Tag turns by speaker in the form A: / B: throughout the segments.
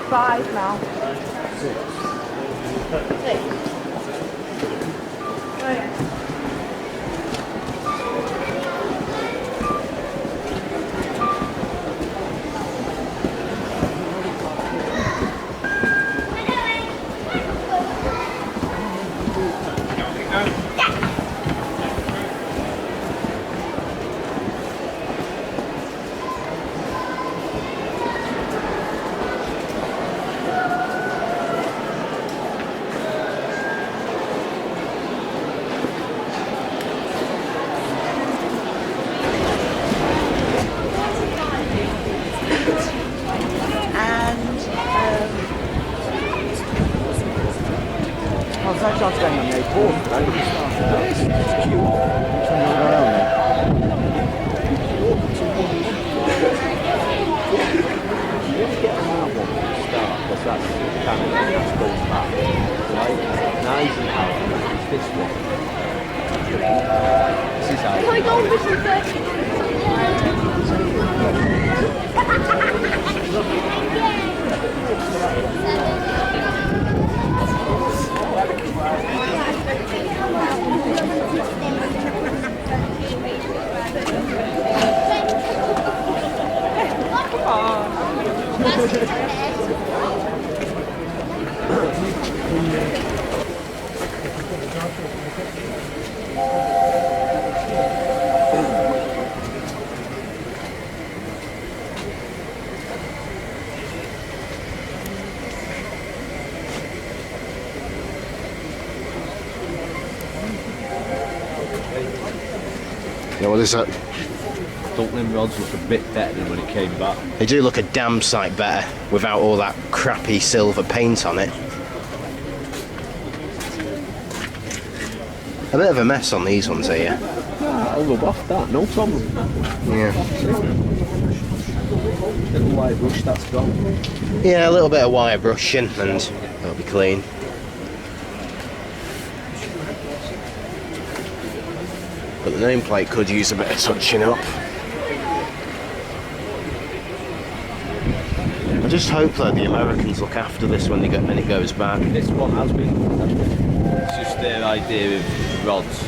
A: 5 now.
B: 6.
A: Oh, yeah.
B: Starts going on the A4 today. It's cute. Which one do you want to go around there? You want to get on that one when you start, because that's kind of that's going back. Right? Eisenhower, it's this one. This is how.
A: Can I go on this one first?
C: Yeah, what is that?
B: Dumpling rods look a bit better than when it came back.
C: They do look a damn sight better without all that crappy silver paint on it. A bit of a mess on these ones here.
B: I'll rub off that, no problem.
C: Yeah.
B: Little white brush, that's gone.
C: Yeah, a little bit of wire brushing and it'll be clean. But the nameplate could use a bit of touching up. I just hope that the Americans look after this when it goes back.
B: This one has been. It's just their idea of rods.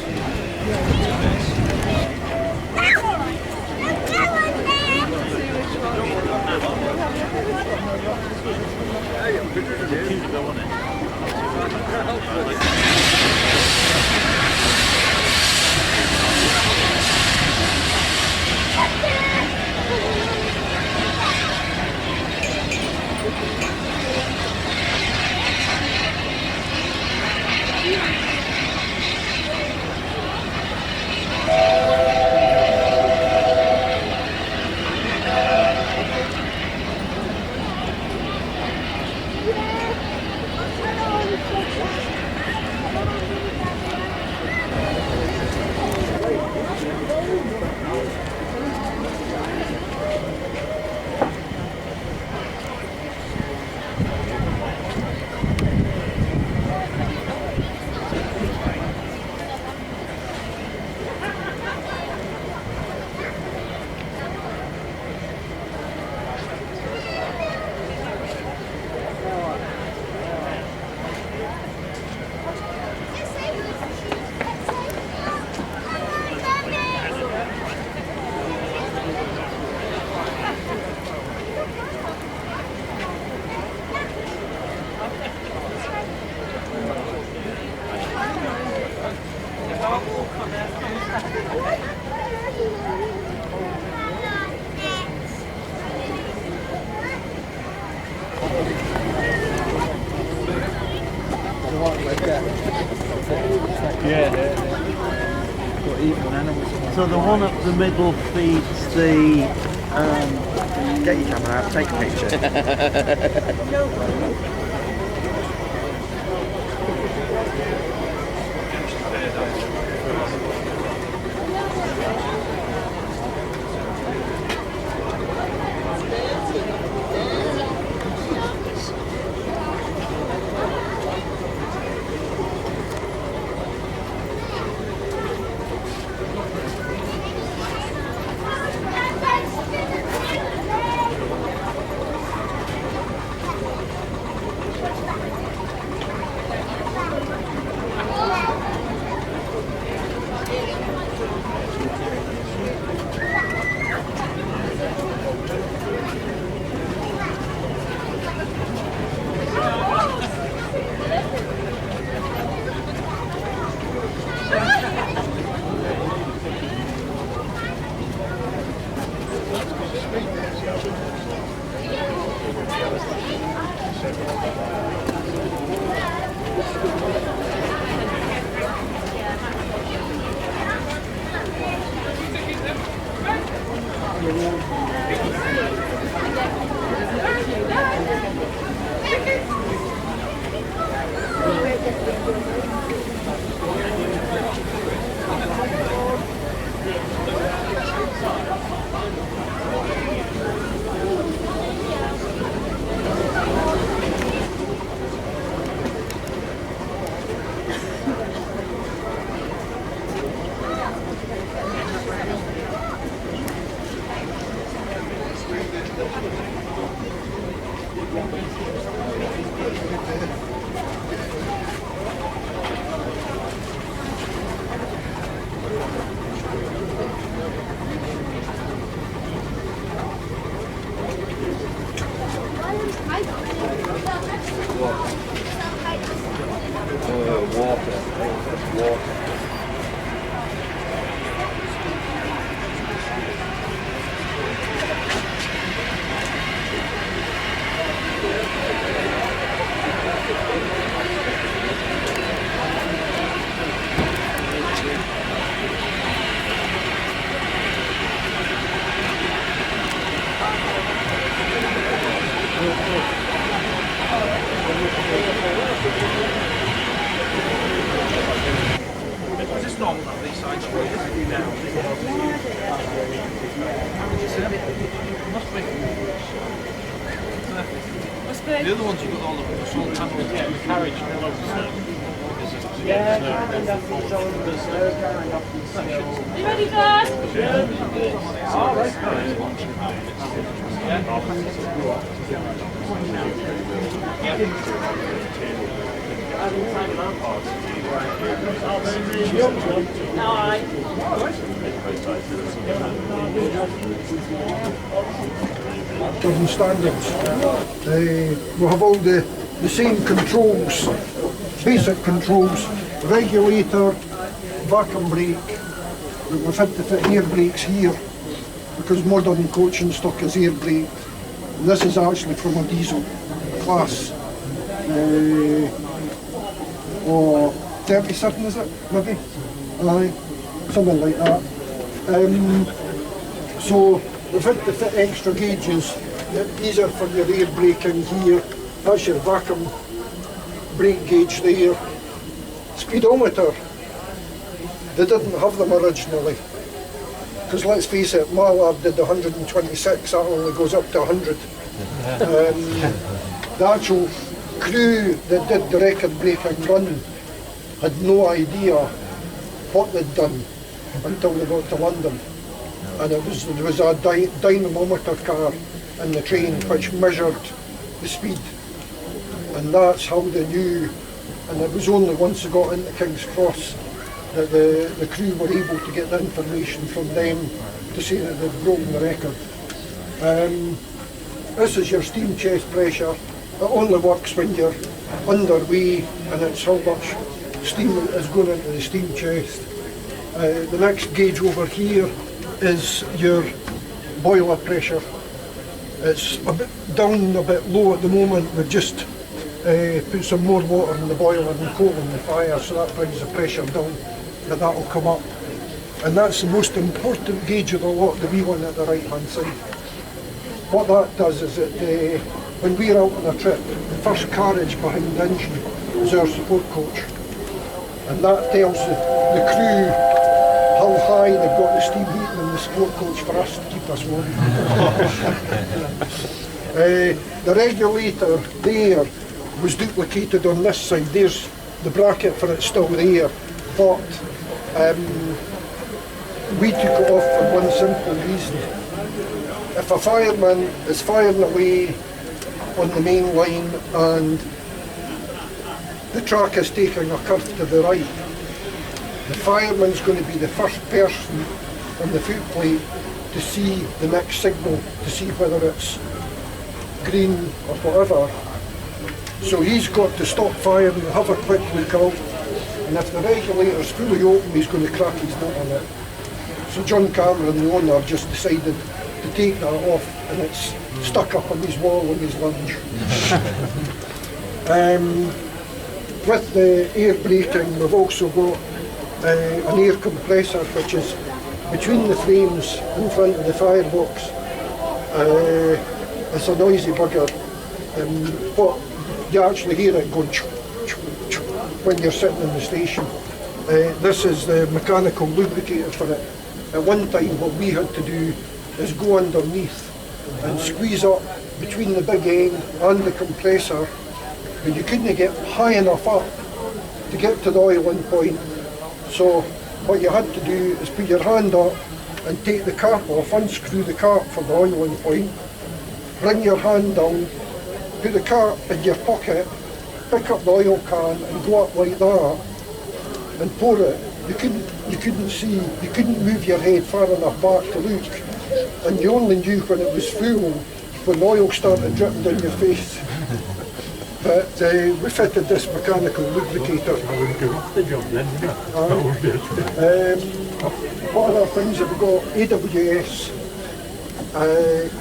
D: So the one up the middle feeds the. Get your camera out, take a picture.
E: The other ones you've got all the salt panels, yeah, the carriage.
A: You ready, Dad?
F: Durham standards. We have all the same controls, basic controls, regulator, vacuum brake. We've had to fit air brakes here because modern coaching stock is air brake. And this is actually from a diesel class. Or 37 is it, maybe? Aye, something like that. So we've had to fit extra gauges. These are for your air braking here. That's your vacuum brake gauge there. Speedometer, they didn't have them originally. Because let's face it, Mallard did 126, that only goes up to 100. The actual crew that did the record-breaking run had no idea what they'd done until they got to London. And there was a dynamometer car in the train which measured the speed. And that's how they knew. And it was only once they got into King's Cross that the crew were able to get the information from them to say that they'd broken the record. This is your steam chest pressure. It only works when you're underway, and it's how much steam is going into the steam chest. The next gauge over here is your boiler pressure. It's a bit down, a bit low at the moment. We've just put some more water in the boiler and coal in the fire, so that brings the pressure down, and that'll come up. And that's the most important gauge of the lot, the wee one at the right hand side. What that does is that when we're out on a trip, the first carriage behind the engine is our support coach. And that tells the crew how high they've got the steam heating in the support coach for us to keep us warm. The regulator there was duplicated on this side. There's the bracket for it still there, but we took it off for one simple reason. If a fireman is firing away on the main line and the track is taking a curve to the right, the fireman's going to be the first person on the footplate to see the next signal, to see whether it's green or whatever. So he's got to stop firing, have a quick look out, and if the regulator's fully open, he's going to crack his nut on it. So John Cameron, the owner, just decided to take that off, and it's stuck up on his wall in his lounge. With the air braking, we've also got an air compressor, which is between the frames in front of the firebox. It's a noisy bugger, but you actually hear it going when you're sitting in the station. This is the mechanical lubricator for it. At one time what we had to do is go underneath and squeeze up between the big end and the compressor, but you couldn't get high enough up to get to the oiling point. So what you had to do is put your hand up and take the cap off, unscrew the cap from the oiling point, bring your hand down, put the cap in your pocket, pick up the oil can and go up like that and pour it. You couldn't see, you couldn't move your head far enough back to look, and you only knew when it was full, when the oil started dripping down your face. But we fitted this mechanical lubricator.
G: I wouldn't give up the job then, would I?
F: What other things have we got? AWS,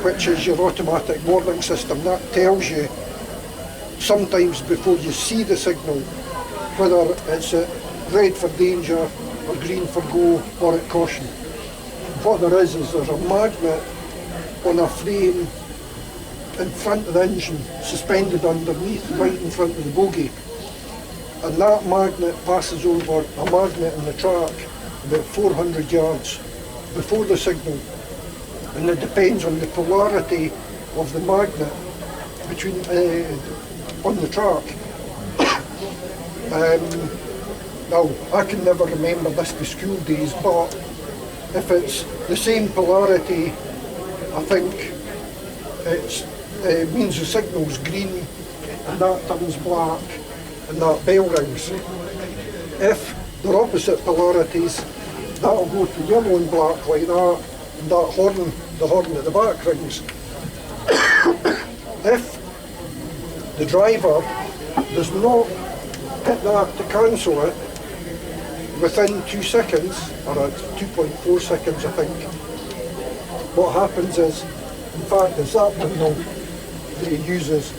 F: which is your automatic warning system. That tells you sometimes before you see the signal whether it's red for danger or green for go or at caution. What there is there's a magnet on a frame in front of the engine, suspended underneath, right in front of the bogie. And that magnet passes over a magnet in the track about 400 yards before the signal. And it depends on the polarity of the magnet between on the track. Now, I can never remember this to school days, but if it's the same polarity, I think it means the signal's green and that turns black and that bell rings. If they're opposite polarities, that'll go to yellow and black like that, and that horn, the horn at the back rings. If the driver does not hit that to cancel it within 2 seconds, or at 2.4 seconds I think, what happens is, in fact it's that signal that he uses,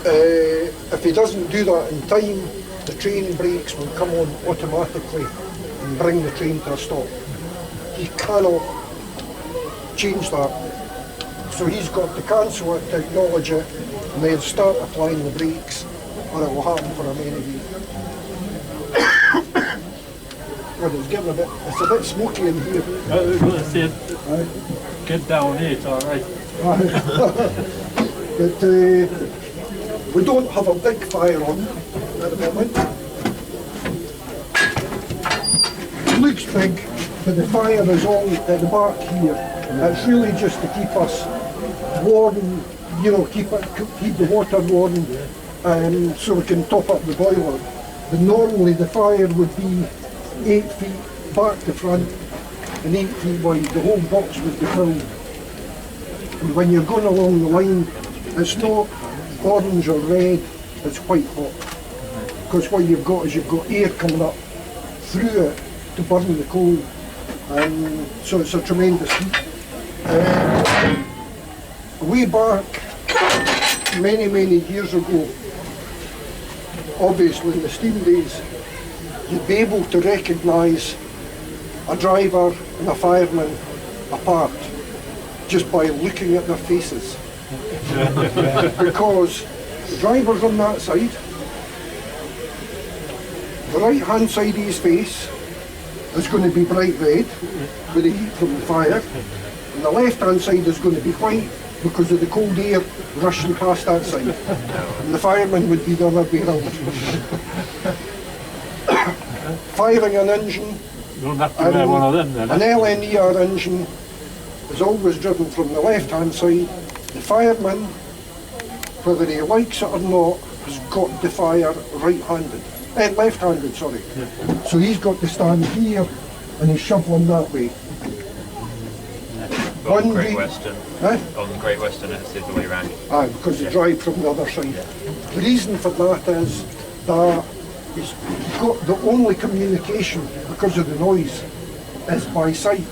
F: if he doesn't do that in time, the train brakes will come on automatically and bring the train to a stop. He cannot change that. So he's got to cancel it to acknowledge it and then start applying the brakes, or it will happen for him anyway. Well, it's a bit smoky in here.
G: I was going to say, get down here, it's alright.
F: But we don't have a big fire on at the moment. It looks big, but the fire is all at the back here. It's really just to keep us warm, you know, keep the water warm, so we can top up the boiler. But normally the fire would be 8 feet back to front and 8 feet wide. The whole box would be filled. And when you're going along the line, it's not orange or red, it's white hot. Because what you've got is you've got air coming up through it to burn the coal. And so it's a tremendous heat. Way back, many years ago, obviously in the steam days, you'd be able to recognise a driver and a fireman apart just by looking at their faces. Because the driver's on that side, the right hand side of his face is going to be bright red with the heat from the fire, and the left hand side is going to be white because of the cold air rushing past that side, and the fireman would be the other way around. Firing an engine,
G: You don't have to wear one of them then.
F: an LNER engine is always driven from the left hand side. The fireman, whether he likes it or not, has got to fire right-handed, left-handed, sorry. Yeah. So he's got to stand here and he's shoveling that way.
H: On Great Western. On the Great Western, it's the other way around.
F: Aye, because they drive from the other side. The reason for that is that he's got the only communication, because of the noise, is by sight.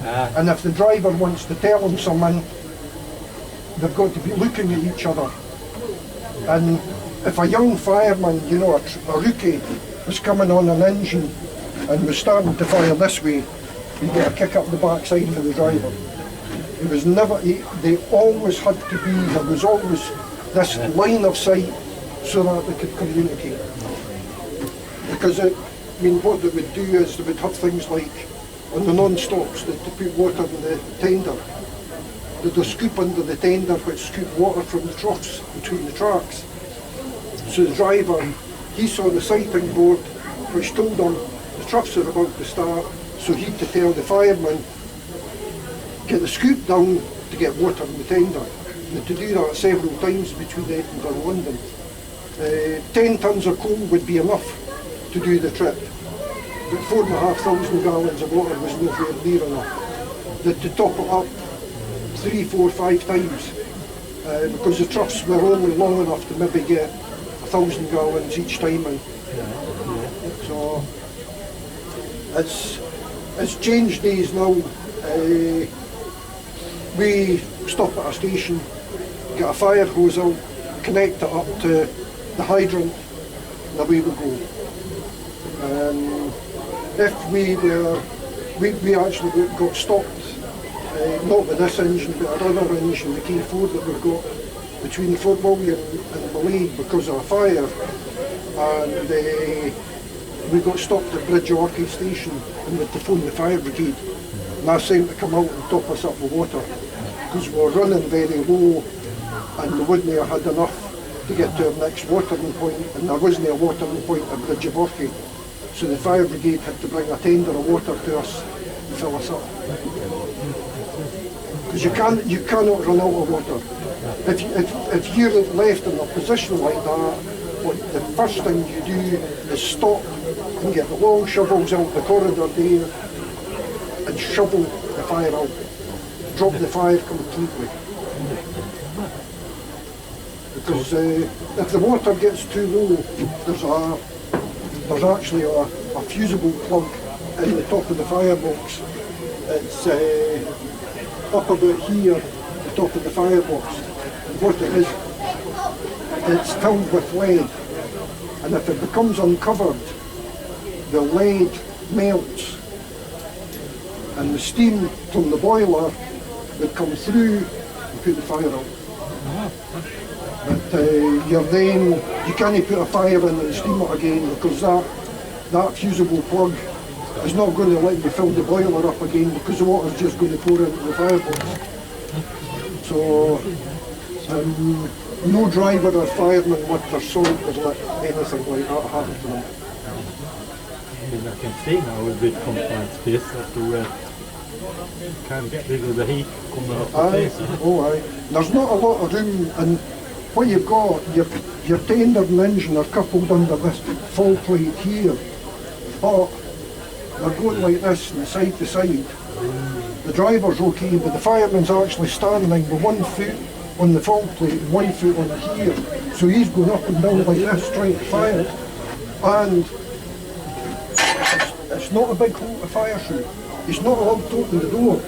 F: And if the driver wants to tell him something, they've got to be looking at each other. And if a young fireman, you know, a rookie, was coming on an engine and was starting to fire this way, you get a kick up the backside for the driver. It was never, they always had to be, there was always this line of sight so that they could communicate. Because what they would do is they would have things like, on the non-stops, they put water in the tender. They'd a scoop under the tender which scooped water from the troughs between the tracks. So the driver, he saw the sighting board which told him the troughs are about to start, so he had to tell the fireman, get the scoop down to get water in the tender. And to do that several times between Edinburgh and London. 10 tonnes of coal would be enough to do the trip, but 4,500 gallons of water was nowhere near enough. They had to top it up 3, 4, 5 times because the troughs were only long enough to maybe get 1,000 gallons each time in. So it's changed days now. We stop at a station, get a fire hose out, connect it up to the hydrant, and away we go. If we actually got stopped, not with this engine but another engine, the K4 that we've got between Fort William and Mallard because of a fire, and we got stopped at Bridge Orchid station and we had to phone the fire brigade and ask them to come out and top us up with water because we were running very low and we wouldn't have had enough to get to our next watering point, and there wasn't a watering point at Bridge of Orchid, so the fire brigade had to bring a tender of water to us and fill us up. Because you cannot run out of water. If you're left in a position like that, the first thing you do is stop and get the long shovels out the corridor there and shovel the fire out. Drop the fire completely. Because if the water gets too low, there's actually a fusible plug in the top of the firebox. It's up about here, the top of the firebox. And what it is, it's filled with lead. And if it becomes uncovered, the lead melts. And the steam from the boiler would come through and put the fire out. But you can't put a fire in and steam it again because that fusible plug is not going to let you fill the boiler up again because the water's just going to pour into the firebox. So no driver or fireman with their salt would let anything like that happen to them.
G: I can see now a bit confined space that you can't get rid of the heat coming up the face.
F: Aye. There's not a lot of room, and what you've got, your tender and engine are coupled under this fall plate here, but they're going like this from side to side. The driver's okay, but the fireman's actually standing with 1 foot on the fall plate and 1 foot on here, so he's going up and down like this trying to fire, and it's not a big hole to fire through. He's not allowed to open the door.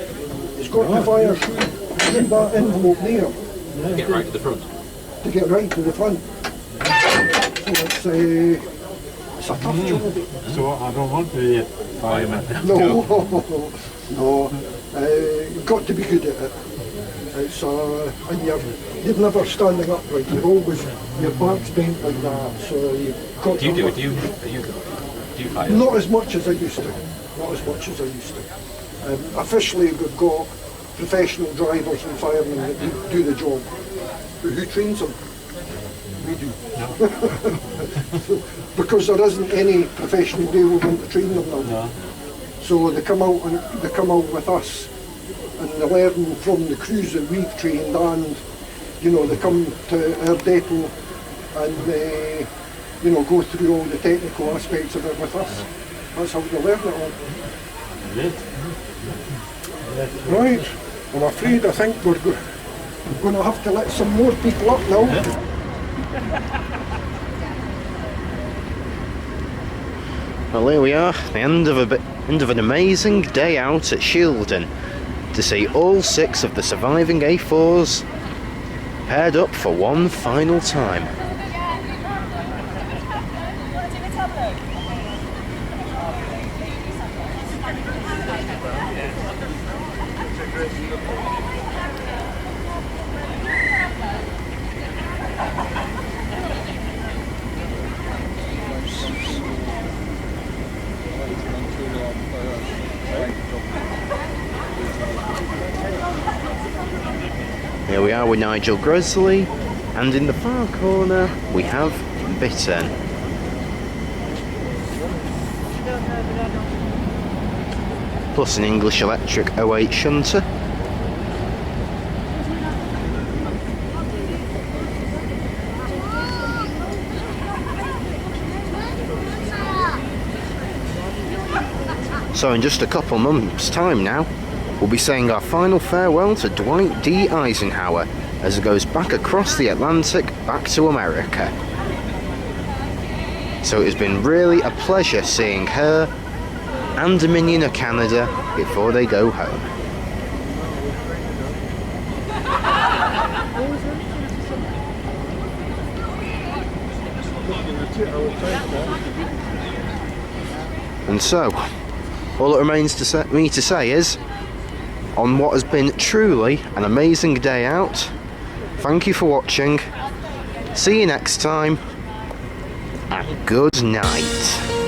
F: He's got to fire through that envelope there.
H: Get right to the front.
F: To get right to the front. So it's a tough job.
G: So I don't want to be a fireman.
F: No. You've got to be good at it. It's and you're never standing upright. You're always, your back's bent like that. So you've got
H: Do you do it? Do you fire?
F: Not as much as I used to. Not as much as I used to. Officially, we've got professional drivers and firemen that do the job. But who trains them? We do. No. Because there isn't any professional railwayman to train them now. No. So they come out with us, and they learn from the crews that we've trained, and they come to our depot and go through all the technical aspects of it with us. That's how they learn it all. Right, I'm afraid I think we're going to have to let some more people up now.
C: Well, here we are, the end of an amazing day out at Shildon to see all 6 of the surviving A4s paired up for one final time. are with Nigel Gresley, and in the far corner we have Bittern. Plus an English Electric 08 shunter. So in just a couple months' time now, we'll be saying our final farewell to Dwight D Eisenhower as it goes back across the Atlantic back to America. So it has been really a pleasure seeing her and Dominion of Canada before they go home. And so, all that remains to me to say is, on what has been truly an amazing day out, thank you for watching, see you next time, and good night.